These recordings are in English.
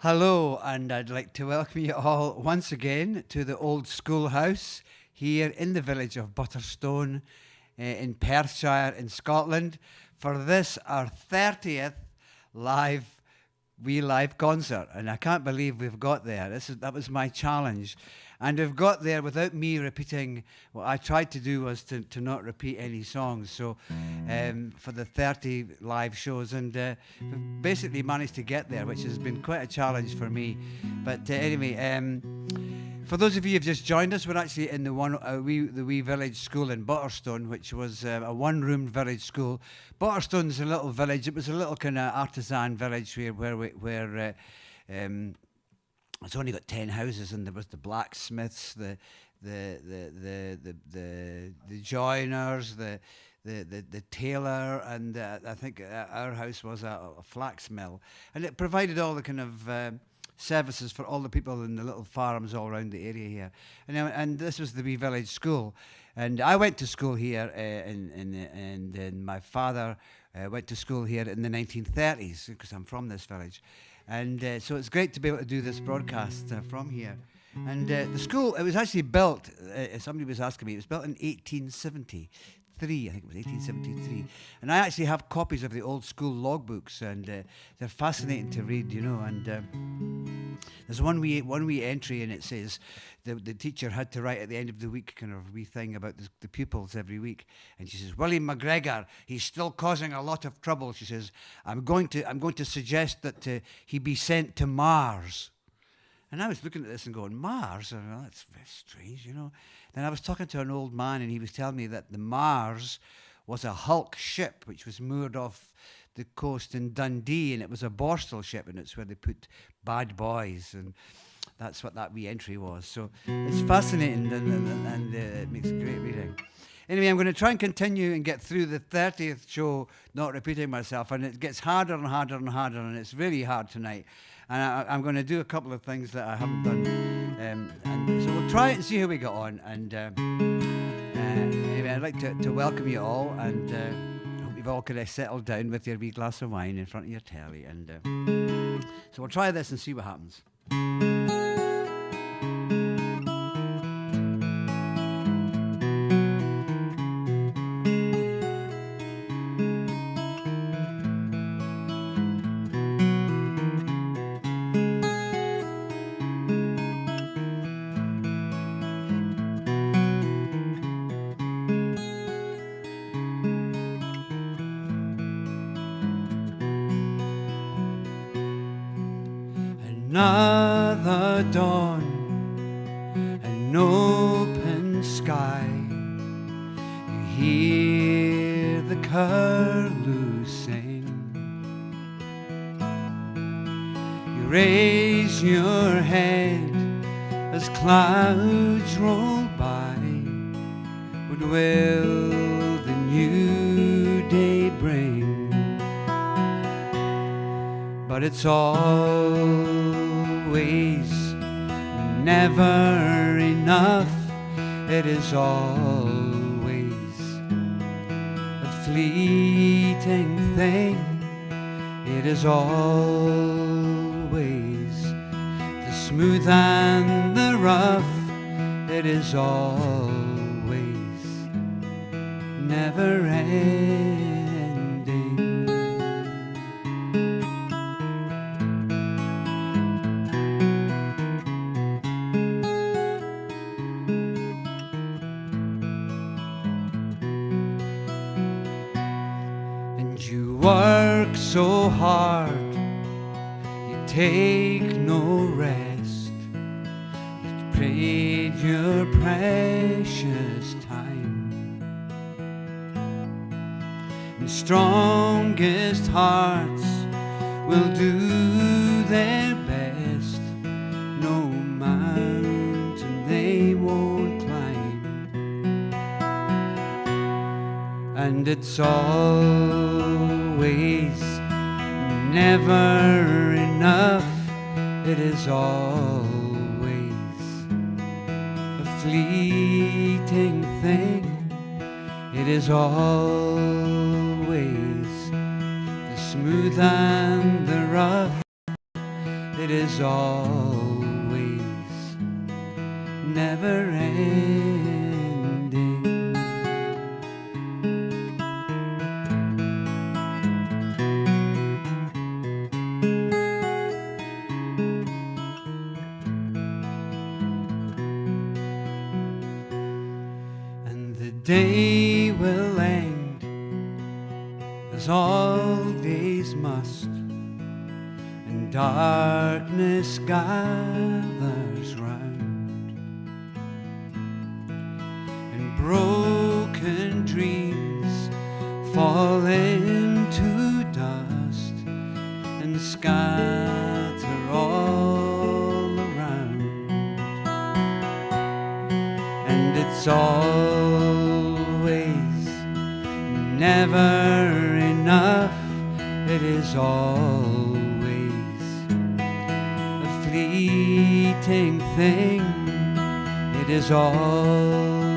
Hello, and I'd like to welcome you all once again to the old schoolhouse here in the village of Butterstone in Perthshire in Scotland for this, our 30th live live concert, and I can't believe we've got there. That was my challenge, and we've got there without me repeating. What I tried to do was to not repeat any songs. So for the 30 live shows, and we've basically managed to get there, which has been quite a challenge for me. But anyway. For those of you who've just joined us, we're actually in the wee village school in Butterstone, which was a one-room village school. Butterstone's a little village. It was a little kind of artisan village where it's only got 10 houses, and there was the blacksmiths, the joiners, the tailor, and I think our house was a flax mill, and it provided all the kind of services for all the people in the little farms all around the area here, and this was the wee village school, and I went to school here, and my father went to school here in the 1930s because I'm from this village, and so it's great to be able to do this broadcast from here. And the school, it was actually built. Somebody was asking me. It was built in 1873. I think it was 1873, and I actually have copies of the old school logbooks, and they're fascinating to read, and there's one wee entry, and it says the teacher had to write at the end of the week kind of wee thing about the pupils every week, and she says, William McGregor, he's still causing a lot of trouble. She says, I'm going to suggest that he be sent to Mars. And I was looking at this and going, Mars? Oh, that's very strange, Then I was talking to an old man, and he was telling me that the Mars was a hulk ship which was moored off the coast in Dundee, and it was a Borstal ship, and it's where they put bad boys, and that's what that wee entry was. So it's fascinating, and it makes great reading. Anyway, I'm going to try and continue and get through the 30th show, not repeating myself, and it gets harder and harder and harder, and it's really hard tonight. And I'm going to do a couple of things that I haven't done, and so we'll try it and see how we get on. And anyway, I'd like to welcome you all, and hope you've all kind of settled down with your wee glass of wine in front of your telly. And so we'll try this and see what happens. Another dawn, an open sky. You hear the curlew sing. You raise your head as clouds roll by. What will the new day bring? But it's always never enough. It is always a fleeting thing. It is always the smooth and the rough. It is always never ending. Work so hard, you take no rest. You trade your precious time, and strongest hearts will do their best. No mountain they won't climb, and it's always never enough. It is always a fleeting thing. It is always the smooth and the rough. It is always never ending. And the day will end as all days must, and darkness gathers round, and broken dreams fall into dust and scatter all around. And it's always never enough. It is always a fleeting thing. It is always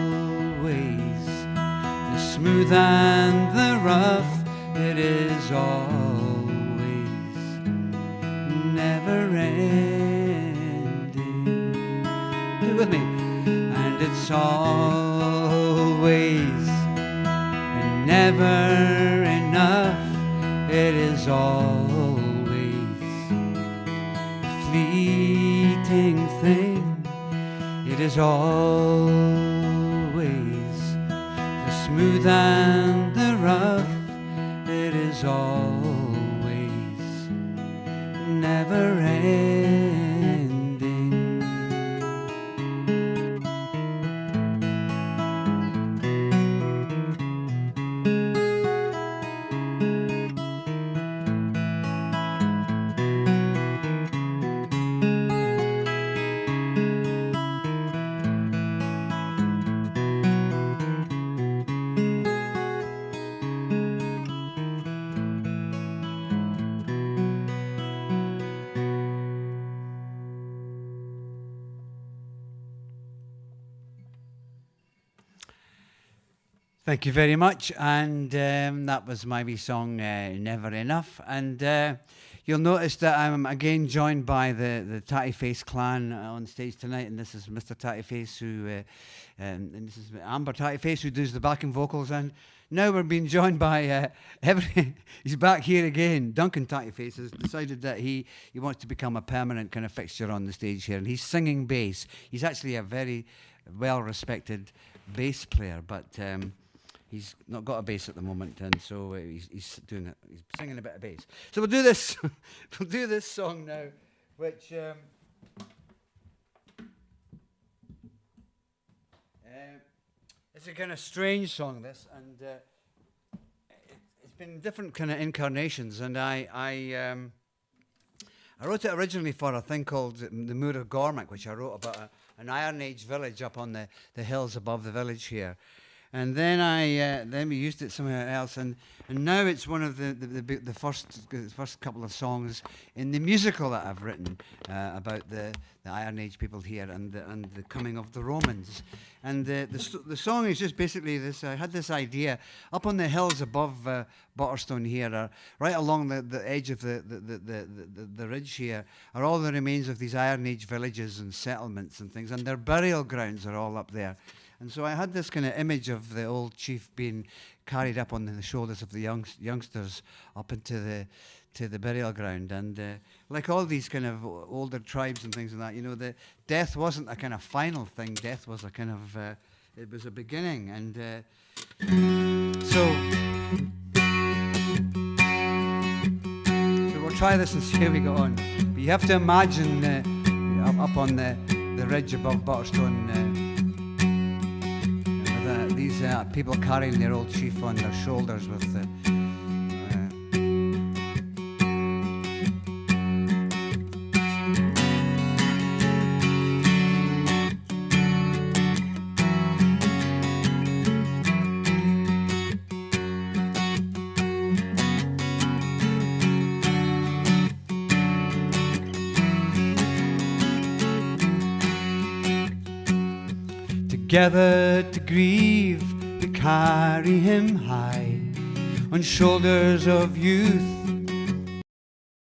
the smooth and the rough. It is always never ending. Do it with me. And it's always never enough. It is always a fleeting thing. It is always the smooth and the rough. It is always never ending. Thank you very much, and that was my wee song, Never Enough. And you'll notice that I'm again joined by the Tatty Face clan on stage tonight, and this is Mr. Tatty Face, and this is Amber Tatty Face, who does the backing vocals, and now we're being joined by he's back here again. Duncan Tatty Face has decided that he wants to become a permanent kind of fixture on the stage here, and he's singing bass. He's actually a very well-respected bass player, but he's not got a bass at the moment, and so he's singing a bit of bass. So we'll do this. We'll do this song now, which it's a kind of strange song. This, and it's been different kind of incarnations, and I wrote it originally for a thing called the Moor of Gormac, which I wrote about an Iron Age village up on the hills above the village here. And then then we used it somewhere else, and now it's one of the first couple of songs in the musical that I've written about the Iron Age people here and the coming of the Romans. And the song is just basically this. I had this idea up on the hills above Butterstone here, right along the edge of the ridge here, are all the remains of these Iron Age villages and settlements and things, and their burial grounds are all up there. And so I had this kind of image of the old chief being carried up on the shoulders of the youngsters up into the burial ground. And like all these kind of older tribes and things like that, the death wasn't a kind of final thing. Death was a kind of, it was a beginning. And so we'll try this and see how we go on. But you have to imagine up on the ridge above Butterstone, these people carrying their old chief on their shoulders with the together to grieve, to carry him high on shoulders of youth,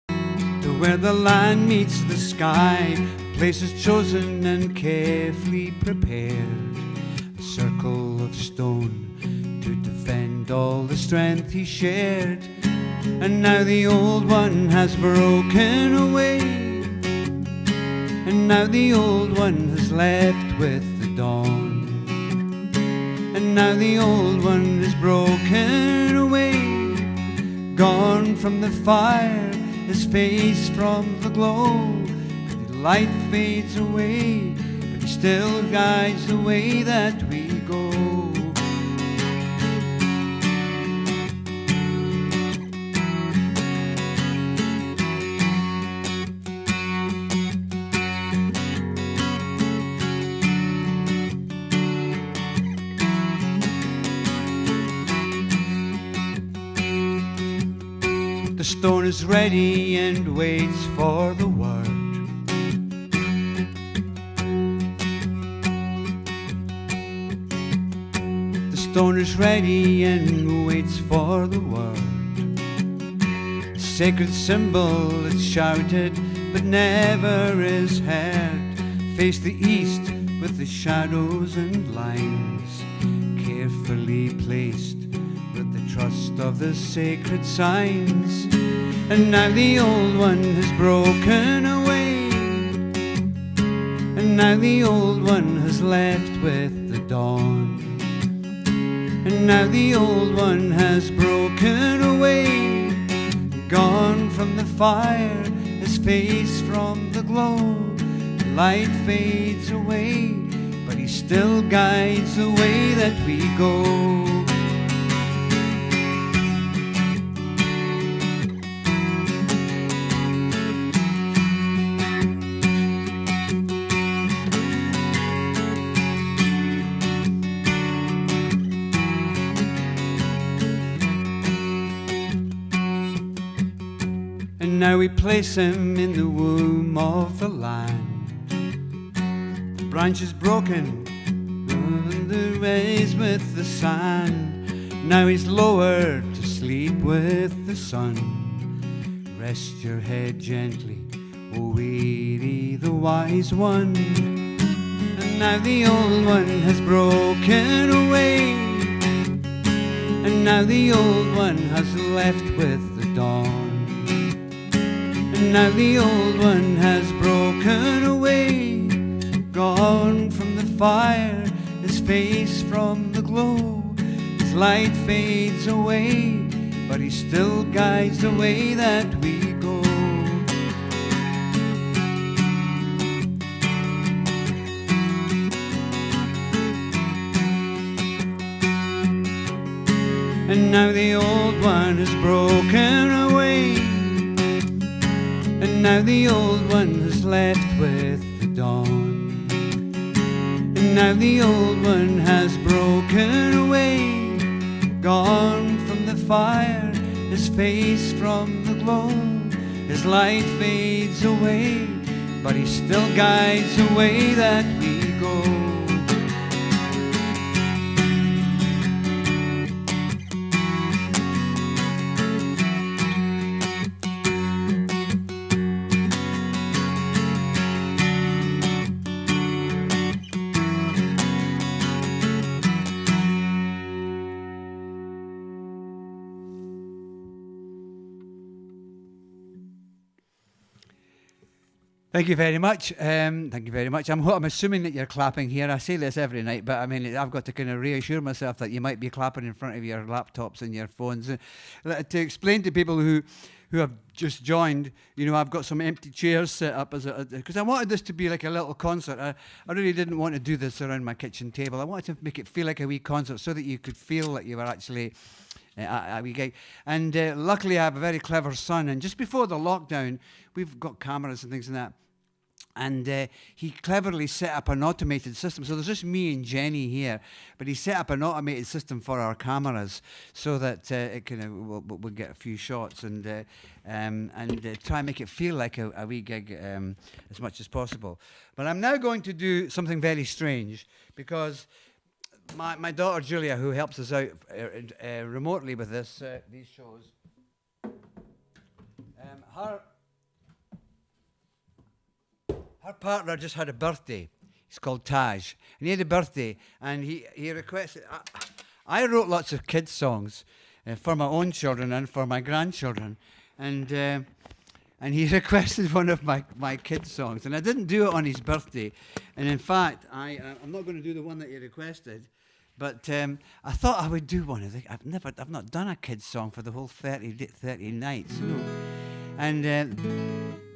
to where the land meets the sky, places chosen and carefully prepared, a circle of stone to defend all the strength he shared. And now the old one has broken away, and now the old one has left with the dawn. And now the old one is broken away, gone from the fire, his face from the glow. The light fades away, but he still guides the way that we go. The stone is ready and waits for the word. The stone is ready and waits for the word. A sacred symbol that's shouted but never is heard. Face the east with the shadows and lines, carefully placed with the trust of the sacred signs. And now the old one has broken away, and now the old one has left with the dawn. And now the old one has broken away, gone from the fire, his face from the glow. The light fades away, but he still guides the way that we go. And now we place him in the womb of the land. The branch is broken, the rays with the sand. Now he's lowered to sleep with the sun. Rest your head gently, O weary the wise one. And now the old one has broken away, and now the old one has left with the dawn. And now the old one has broken away, gone from the fire, his face from the glow. His light fades away, but he still guides the way that we go. And now the old one is broken away, and now the old one has left with the dawn. And now the old one has broken away, gone from the fire, his face from the glow. His light fades away, but he still guides the way that we go. Thank you very much. Thank you very much. I'm assuming that you're clapping here. I say this every night, but I mean, I've got to kind of reassure myself that you might be clapping in front of your laptops and your phones. To explain to people who have just joined, you know, I've got some empty chairs set up because I wanted this to be like a little concert. I really didn't want to do this around my kitchen table. I wanted to make it feel like a wee concert so that you could feel that you were actually a wee gig. And luckily, I have a very clever son. And just before the lockdown, we've got cameras and things like that. And he cleverly set up an automated system. So there's just me and Jenny here, but he set up an automated system for our cameras so that it can we'll get a few shots and try and make it feel like a wee gig as much as possible. But I'm now going to do something very strange because my daughter Julia, who helps us out remotely with these shows, Her partner just had a birthday. He's called Taj, and he had a birthday, and he requested. I wrote lots of kids songs for my own children and for my grandchildren, and he requested one of my kids songs, and I didn't do it on his birthday, and in fact I'm not going to do the one that he requested, but I thought I would do one. I've not done a kids song for the whole 30 nights, you know. And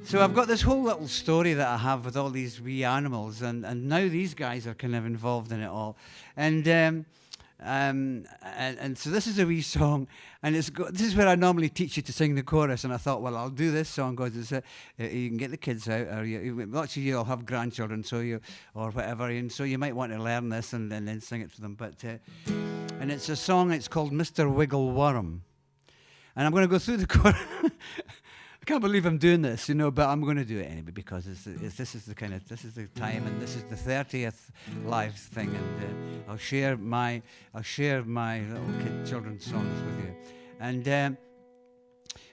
so I've got this whole little story that I have with all these wee animals, and now these guys are kind of involved in it all. And so this is a wee song, and this is where I normally teach you to sing the chorus, and I thought, well, I'll do this song because you can get the kids out, or lots of you all have grandchildren, or whatever, and so you might want to learn this and then sing it to them. But and it's a song. It's called Mr. Wiggle Worm, and I'm going to go through the chorus. I can't believe I'm doing this, you know, but I'm going to do it anyway because this is the time, and this is the 30th live thing, and I'll share my little children's songs with you. And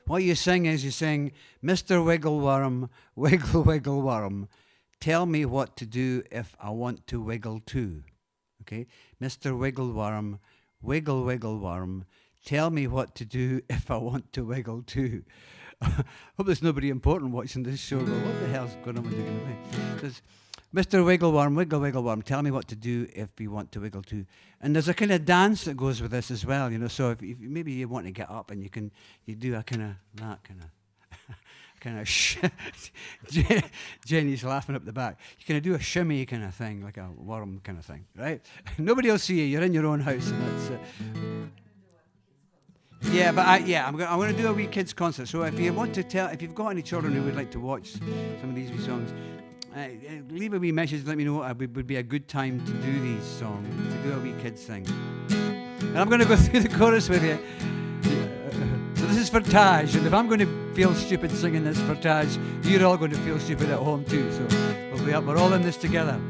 what you sing is you sing, Mr. Wiggle Worm, wiggle wiggle worm, tell me what to do if I want to wiggle too. Okay, Mr. Wiggle Worm, wiggle wiggle worm, tell me what to do if I want to wiggle too. Hope there's nobody important watching this show. Well, what the hell's going on with you? It says, Mr. Wiggle Worm, wiggle wiggle worm, tell me what to do if we want to wiggle too. And there's a kind of dance that goes with this as well, you know. So if maybe you want to get up and you do a kind of Jenny's laughing up the back. You kind of do a shimmy kind of thing, like a worm kind of thing, right? Nobody will see you. You're in your own house, and that's. Yeah, but I'm going to do a wee kids concert. So if you want to if you've got any children who would like to watch some of these wee songs, leave a wee message. Let me know what would be a good time to do these songs, to do a wee kids thing. And I'm going to go through the chorus with you. So this is for Taj, and if I'm going to feel stupid singing this for Taj, you're all going to feel stupid at home too. So we're all in this together.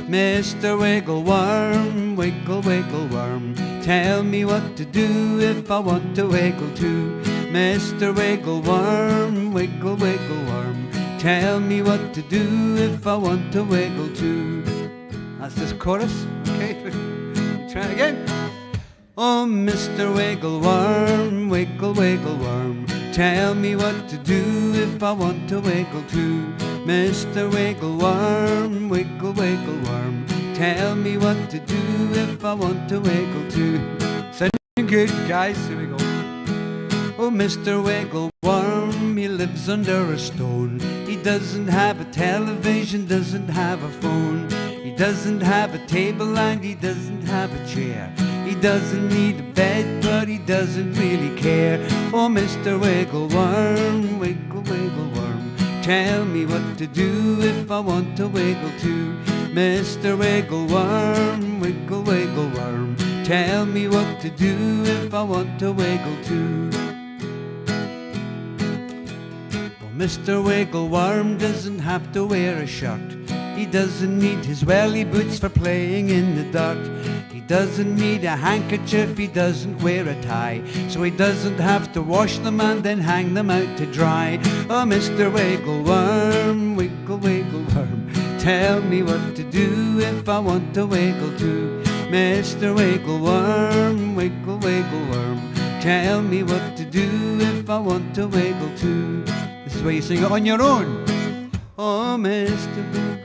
Mr. Wiggle Worm, wiggle wiggle worm, tell me what to do if I want to wiggle too. Mr. Wiggle Worm, wiggle wiggle worm, tell me what to do if I want to wiggle too. That's this chorus. Okay, try it again. Oh, Mr. Wiggle Worm, wiggle wiggle worm, tell me what to do if I want to wiggle too. Mr. Wiggle Worm, wiggle wiggle worm, tell me what to do if I want to wiggle too. Sounding good, guys? Here we go. Oh, Mr. Wiggle Worm, he lives under a stone. He doesn't have a television, doesn't have a phone. He doesn't have a table and he doesn't have a chair. He doesn't need a bed, but he doesn't really care. Oh, Mr. Wiggle Worm, wiggle wiggle worm, tell me what to do if I want to wiggle too. Mr. Wiggle Worm, wiggle wiggle worm, tell me what to do if I want to wiggle too. Well, Mr. Wiggle Worm doesn't have to wear a shirt. He doesn't need his welly boots for playing in the dirt. He doesn't need a handkerchief, he doesn't wear a tie, so he doesn't have to wash them and then hang them out to dry. Oh, Mr. Wiggle Worm, wiggle wiggle worm, tell me what to do if I want to wiggle too. Mr. Wiggle Worm, wiggle wiggle worm, tell me what to do if I want to wiggle too. This is where you sing it on your own. Oh, Mr. Wiggle.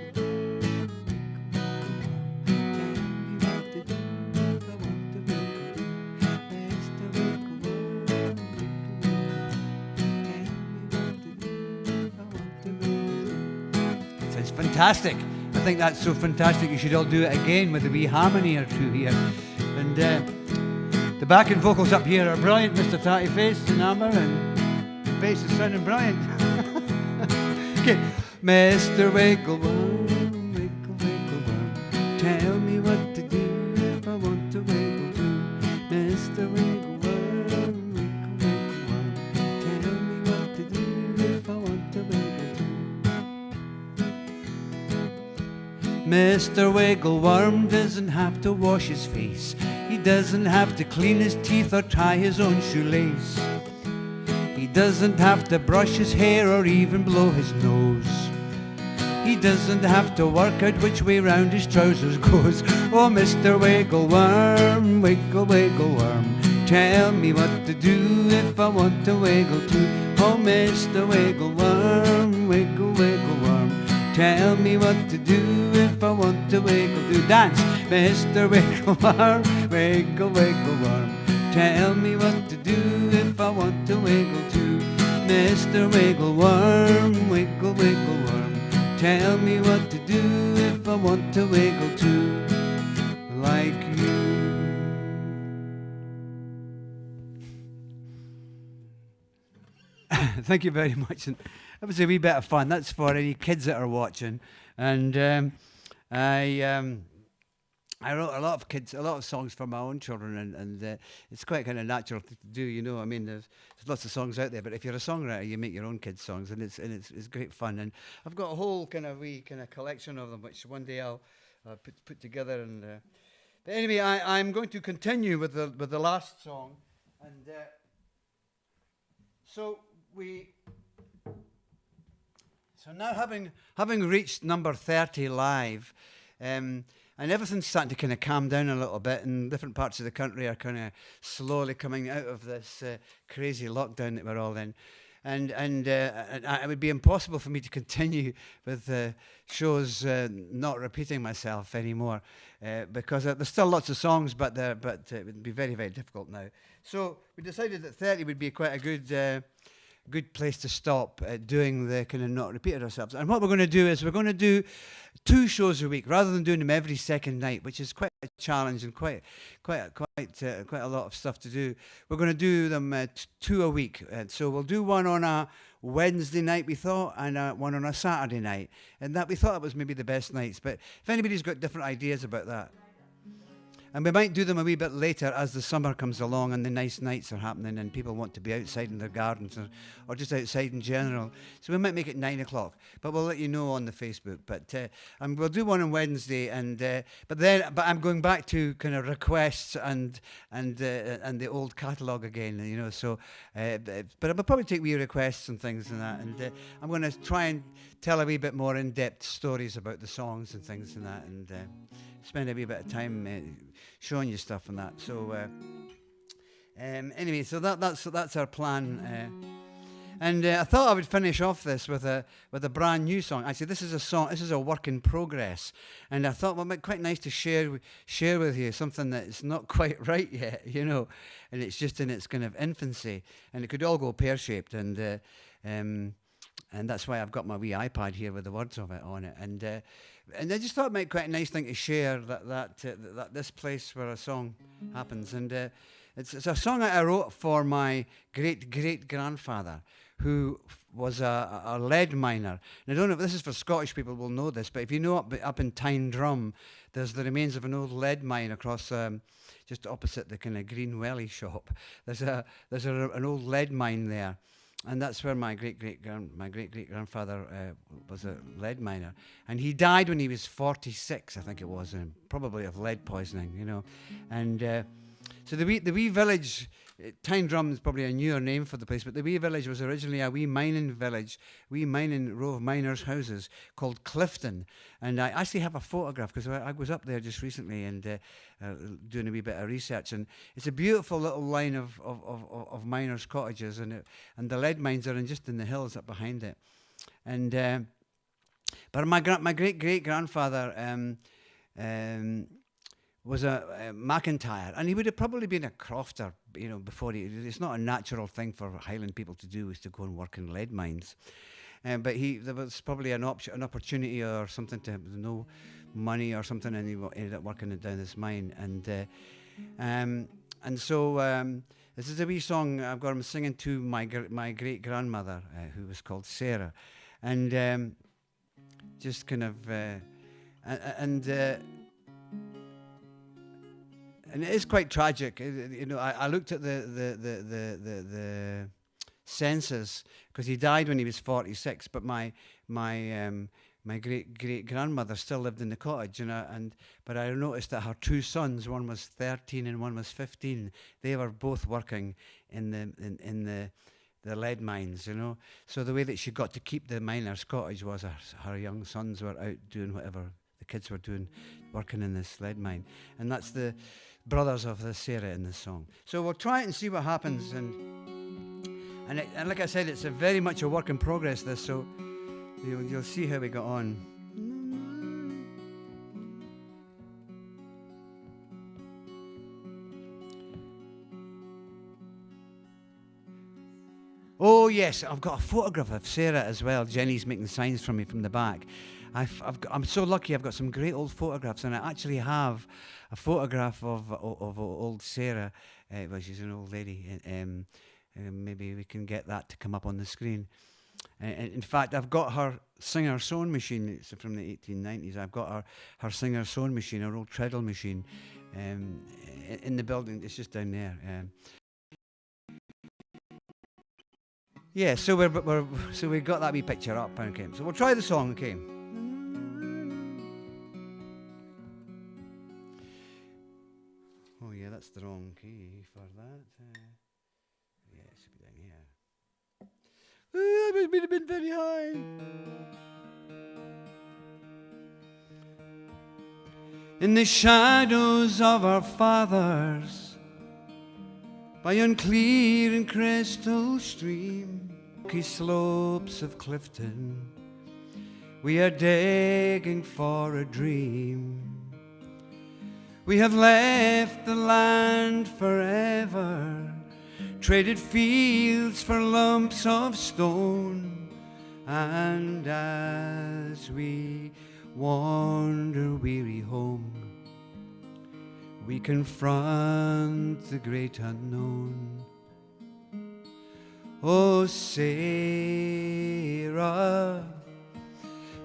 Fantastic. I think that's so fantastic. You should all do it again with a wee harmony or two here. And the backing vocals up here are brilliant. Mr. Tatty Face and Amber, and the bass is sounding brilliant. Okay, Mr. Wiggle Worm, wiggle wiggle worm, tell me what to do if I want to wiggle too. Mr. Wiggle Worm, wiggle wiggle worm, tell me what to do if I want to wiggle too. Mr. Wiggle Worm doesn't have to wash his face. He doesn't have to clean his teeth or tie his own shoelace. He doesn't have to brush his hair or even blow his nose. He doesn't have to work out which way round his trousers goes. Oh, Mr. Wiggle Worm, wiggle, wiggle worm, tell me what to do if I want to wiggle too. Oh, Mr. Wiggle Worm, wiggle, wiggle worm, tell me what to do if I want to wiggle too. Dance, Mr. Wiggle Worm, wiggle, wiggle worm, tell me what to do if I want to wiggle too. Mr. Wiggle Worm, wiggle, wiggle worm, tell me what to do if I want to wiggle too, like you. Thank you very much. And that was a wee bit of fun. That's for any kids that are watching. And I wrote a lot of songs for my own children, and it's quite kind of natural to do, you know. I mean, there's lots of songs out there, but if you're a songwriter, you make your own kids' songs, and it's great fun. And I've got a whole kind of collection of them, which one day I'll put together. And but anyway, I'm going to continue with the last song, and so now having reached number 30 live. And everything's starting to kind of calm down a little bit, and different parts of the country are kind of slowly coming out of this crazy lockdown that we're all in. And it would be impossible for me to continue with shows not repeating myself anymore, because there's still lots of songs, but it would be very, very difficult now. So we decided that 30 would be quite a good place to stop doing the kind of not repeating ourselves. And what we're going to do is we're going to do 2 shows a week rather than doing them every second night, which is quite a challenge and quite a lot of stuff to do. We're going to do them 2 a week. So we'll do one on a Wednesday night, we thought, and one on a Saturday night. And that we thought that was maybe the best nights. But if anybody's got different ideas about that. And we might do them a wee bit later as the summer comes along and the nice nights are happening and people want to be outside in their gardens or just outside in general. So we might make it 9 o'clock, but we'll let you know on the Facebook. But we'll do one on Wednesday, but I'm going back to kind of requests and the old catalogue again, you know. So, but I'll probably take wee requests and things and that, and I'm going to try and tell a wee bit more in-depth stories about the songs and things and that, and spend a wee bit of time showing you stuff and that. So anyway, so that's our plan. And I thought I would finish off this with a brand new song. Actually, this is a work in progress, and I thought, well, it might be quite nice to share with you something that's not quite right yet, you know, and it's just in its kind of infancy, and it could all go pear-shaped, and that's why I've got my wee iPad here with the words of it on it, and I just thought it might be quite a nice thing to share that this place where a song happens, and it's a song that I wrote for my great-great-grandfather, who was a lead miner. And I don't know if this is for Scottish people, will know this, but if you know up in Tyne-Drum, there's the remains of an old lead mine across just opposite the kind of Green Welly shop. There's an old lead mine there. And that's where my great-great-grandfather was a lead miner. And he died when he was 46, I think it was, and probably of lead poisoning, you know. And so the wee village, Tyne-Drum is probably a newer name for the place, but the wee village was originally a wee mining village, wee mining row of miners' houses called Clifton. And I actually have a photograph because I was up there just recently and doing a wee bit of research. And it's a beautiful little line of miners' cottages, and the lead mines are just in the hills up behind it. And but my great-great-grandfather was a McIntyre, and he would have probably been a crofter, you know, before it's not a natural thing for Highland people to do, is to go and work in lead mines. But there was probably an opportunity or something to have no money or something, and he ended up working down this mine. And so this is a wee song I've got him singing to my great grandmother, who was called Sarah, and just kind of and it is quite tragic. You know, I looked at the census because he died when he was 46, but my great grandmother still lived in the cottage, but I noticed that her 2 sons, one was 13 and one was 15, they were both working in the lead mines, you know. So the way that she got to keep the miners' cottage was her young sons were out doing whatever the kids were doing, working in this lead mine. And that's the brothers of the Sarah in this song. So we'll try it and see what happens. And like I said, it's very much a work in progress, this, so you'll see how we got on. Oh yes, I've got a photograph of Sarah as well. Jenny's making signs for me from the back. I'm so lucky. I've got some great old photographs, and I actually have a photograph of old Sarah. Well, she's an old lady. Maybe we can get that to come up on the screen. In fact, I've got her Singer sewing machine. It's from the 1890s. I've got her Singer sewing machine, her old treadle machine, in the building. It's just down there. Yeah, so we got that wee picture up. Okay, so we'll try the song. Okay. Oh yeah, that's the wrong key for that. Yeah, it should be down here. That must have been very high. In the shadows of our fathers, by unclear and crystal stream, rocky slopes of Clifton, we are digging for a dream. We have left the land forever, traded fields for lumps of stone, and as we wander weary home, we confront the great unknown. Oh, Sarah,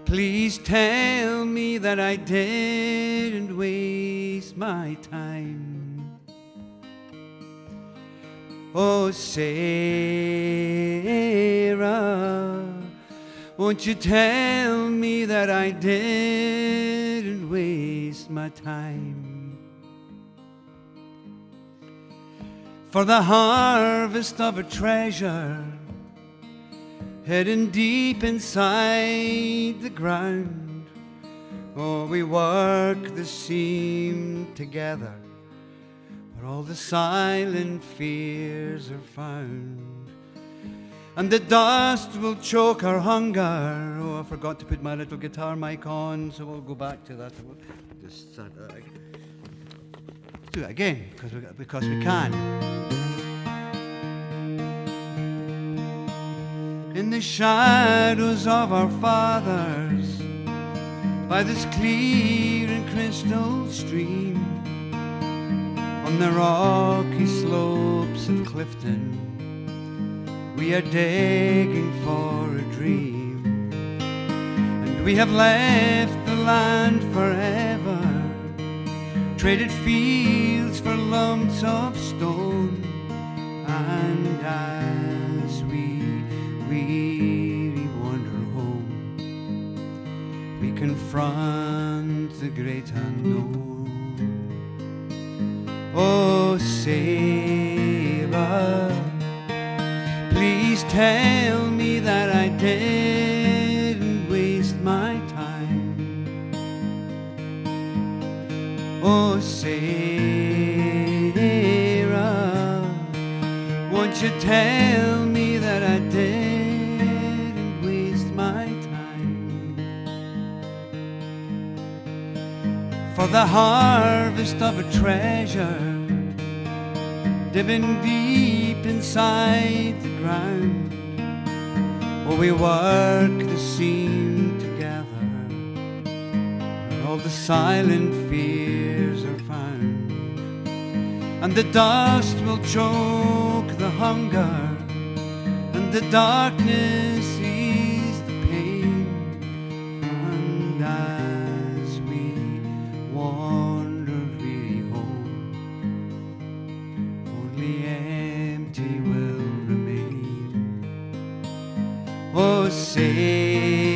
please tell me that I didn't waste my time. Oh, Sarah, won't you tell me that I didn't waste my time? For the harvest of a treasure hidden deep inside the ground, oh, we work the seam together, where all the silent fears are found. And the dust will choke our hunger. Oh, I forgot to put my little guitar mic on, so we'll go back to that. We'll just start that again. Do it again, because we can. In the shadows of our fathers, by this clear and crystal stream, on the rocky slopes of Clifton, we are digging for a dream. And we have left the land forever, traded fields for lumps of stone, and as we weary wander home, we confront the great unknown. Oh, Sarah, please tell me that I didn't waste my time. Oh, Sarah, won't you tell me that I didn't waste my time? For the harvest of a treasure dipping deep inside the ground, oh, we work the seam together, where all the silent fears are found. And the dust will choke the hunger, and the darkness ease the pain. And as we wander weary home, only empty will remain. Oh, Sarah,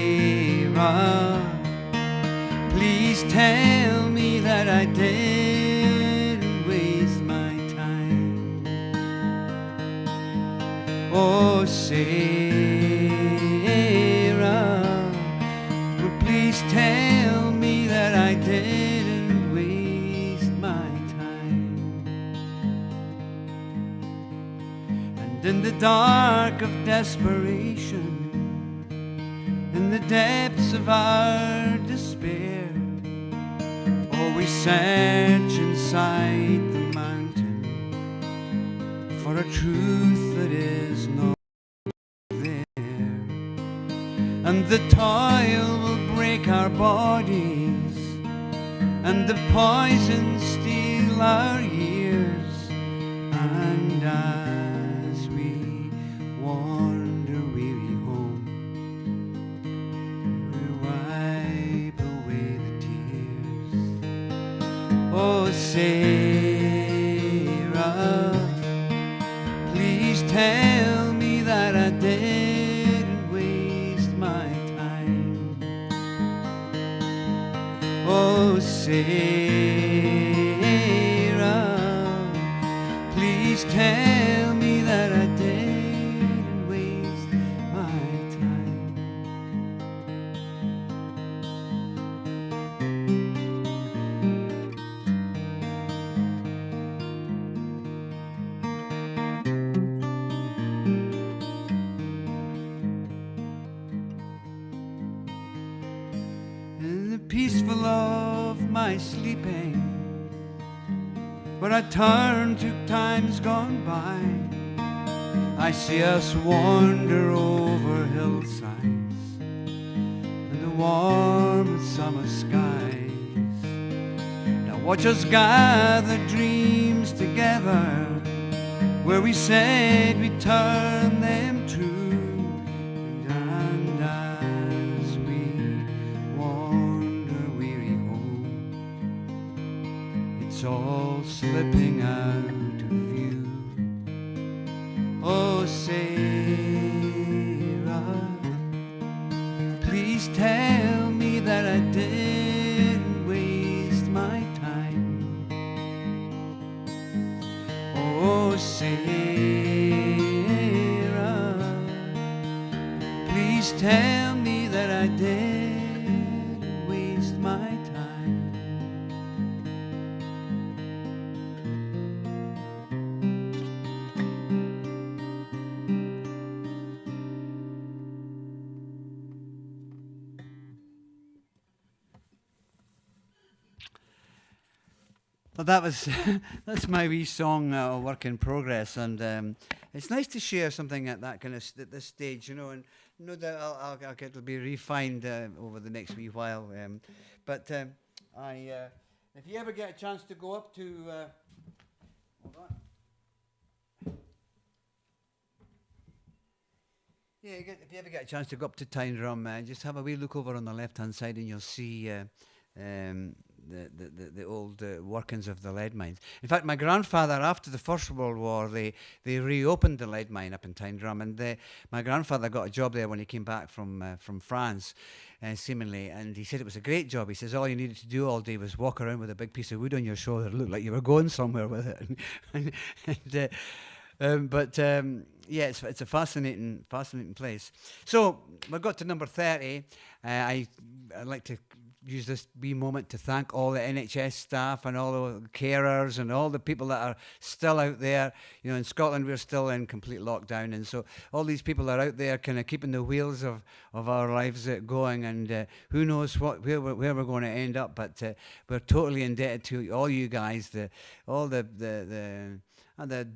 please tell me that I didn't waste my time. Oh, Sarah, well, please tell me that I didn't waste my time. And in the dark of desperation, in the depths of our despair, oh, we search inside the mountain for a truth that is not there. And the toil will break our bodies, and the poison steal our years. And as we wander weary home, we wipe away the tears. Oh, Sarah, please tell me that I didn't waste my time. Oh, Sarah, please tell me that I didn't waste my time. In the peaceful of my sleeping, where I turn to times gone by, I see us wander over hillsides and the warm summer skies. Now watch us gather dreams together, where we said we'd turn them true. And as we wander weary home, it's all slipping out of view. Oh, Sarah, please tell me that I didn't waste my time. Oh, Sarah, please tell me that I didn't waste my time. Well, that was that's my wee song, work in progress, and it's nice to share something at that kind of at this stage, you know. And no doubt it'll be refined over the next wee while. But if you ever get a chance to go up to, hold on. Yeah, if you ever get a chance to go up to Tyndrum, just have a wee look over on the left-hand side, and you'll see. The old workings of the lead mines. In fact, my grandfather, after the First World War, they reopened the lead mine up in Tyndrum, and my grandfather got a job there when he came back from France, seemingly, and he said it was a great job. He says all you needed to do all day was walk around with a big piece of wood on your shoulder, look like you were going somewhere with it. Yeah, it's a fascinating place. So we got to number 30. I'd like to use this wee moment to thank all the NHS staff and all the carers and all the people that are still out there. You know, in Scotland we're still in complete lockdown, and so all these people are out there kind of keeping the wheels of our lives going, and who knows where we're going to end up, but we're totally indebted to all you guys, all the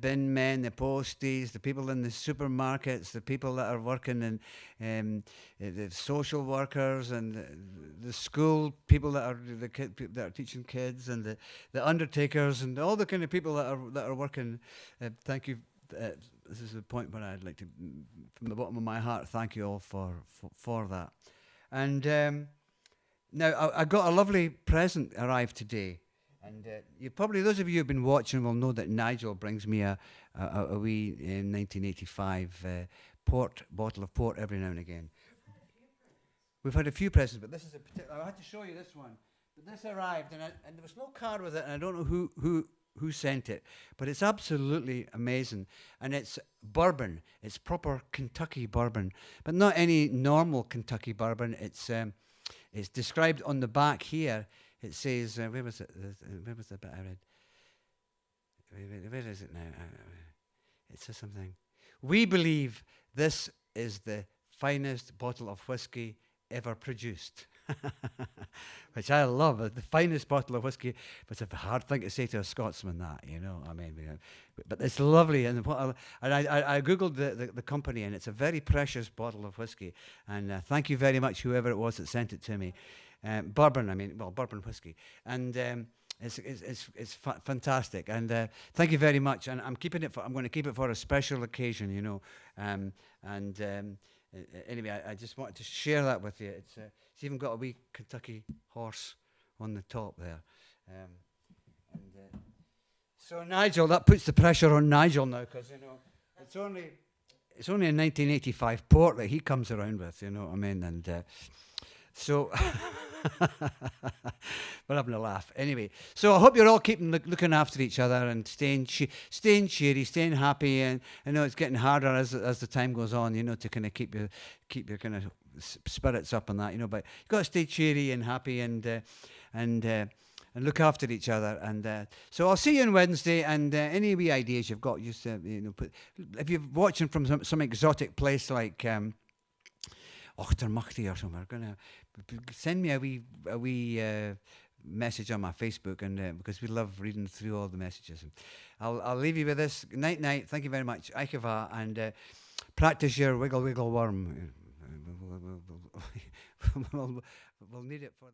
bin men, the posties, the people in the supermarkets, the people that are working in the social workers, and the school people that are teaching kids, and the undertakers, and all the kind of people that are working. Thank you. This is the point where I'd like to, from the bottom of my heart, thank you all for that. And now I got a lovely present arrived today. And those of you who've been watching will know that Nigel brings me a wee 1985 bottle of port every now and again. We've had a few presents, but this is a particular. I had to show you this one. But this arrived, and there was no card with it, and I don't know who who sent it, but it's absolutely amazing. And it's bourbon. It's proper Kentucky bourbon, but not any normal Kentucky bourbon. It's described on the back here. It says, where was it? Where was the bit I read? Where is it now? It says something. We believe this is the finest bottle of whiskey ever produced. Which I love. The finest bottle of whiskey. But it's a hard thing to say to a Scotsman, that, you know. I mean, but it's lovely. And I googled the company, and it's a very precious bottle of whiskey. And thank you very much, whoever it was that sent it to me. Bourbon whiskey. And it's fantastic. And thank you very much. And I'm going to keep it for a special occasion, you know. Anyway, I just wanted to share that with you. It's even got a wee Kentucky horse on the top there. So Nigel, that puts the pressure on Nigel now, because, you know, it's only a 1985 port that he comes around with, you know what I mean? And so, we're having a laugh. Anyway, so I hope you're all looking after each other and staying cheery, staying happy. And I know it's getting harder as the time goes on, you know, to kind of keep your kind of spirits up and that, you know. But you've got to stay cheery and happy and look after each other. And so I'll see you on Wednesday. And any wee ideas you've got, just you know, if you're watching from some exotic place like Ochtermuchty or somewhere, gonna send me a wee message on my Facebook, and because we love reading through all the messages. I'll leave you with this. Night. Thank you very much. Aikava, and practice your wiggle worm. We'll need it for.